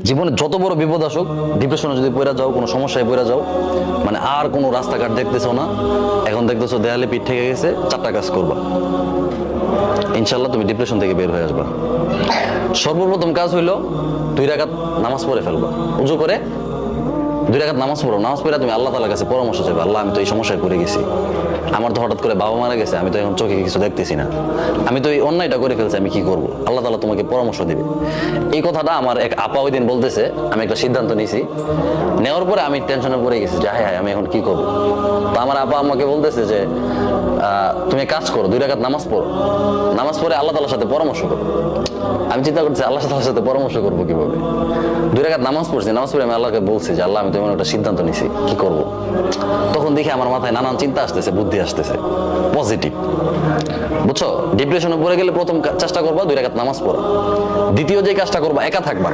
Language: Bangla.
জীবনে যত বড় বিপদ আসুক, ডিপ্রেশনে যদি পড়ে যাও, কোনো সমস্যায় পড়ে যাও, মানে আর কোনো রাস্তাঘাট দেখতেছো না, এখন দেখতেছো দেয়ালে পিঠ থেকে গেছে, চারটা কাজ করবা, ইনশাল্লাহ তুমি ডিপ্রেশন থেকে বের হয়ে আসবা। সর্বপ্রথম কাজ হইলো 2 রাকাত নামাজ পড়ে ফেলবা। উজু করে 2 রাকাত নামাজ পড়ো। নামাজ পড়ে তুমি আল্লাহ তাআলার কাছে পরামর্শ চাইবে, আল্লাহ আমি তো এই সমস্যায় পড়ে গেছি, আমার তো হঠাৎ করে বাবা মারা গেছে, আমি তো এখন চোখে কিছু দেখতেছি না, আমি তো এই অন্যায়টা করে ফেলছি, আমি কি করব? আল্লাহ তাআলা তোমাকে পরামর্শ দিবে। এই কথাটা আমার এক আপা ওই দিন বলতেছে, আমি একটা সিদ্ধান্ত নিয়েছি, নেওয়ার পরে আমি টেনশনে পড়ে গেছি যে হায় আমি এখন কি করব। তো আমার আপা আমাকে বলতেছে যে তুমি কাজ করো, 2 রাকাত নামাজ পড়ো, নামাজ পড়ে আল্লাহ তাআলার সাথে পরামর্শ করো। আমি চিন্তা করছি আল্লাহ তাআলার সাথে পরামর্শ করবো কিভাবে। 2 রাকাত নামাজ পড়ছি, নামাজ পড়ে আমি আল্লাহকে বলছি যে আল্লাহ আমি তো এমন একটা সিদ্ধান্ত নিছি, কি করব। তখন দেখি আমার মাথায় নানান চিন্তা আসতেছে, বুদ্ধি আসতেছে, পজিটিভ, বুঝছো? ডিপ্রেশনে পড়ে গেলে প্রথম চেষ্টা করবা 2 রাকাত নামাজ পড়া। দ্বিতীয় যে কাজটা করবা, একা থাকবা।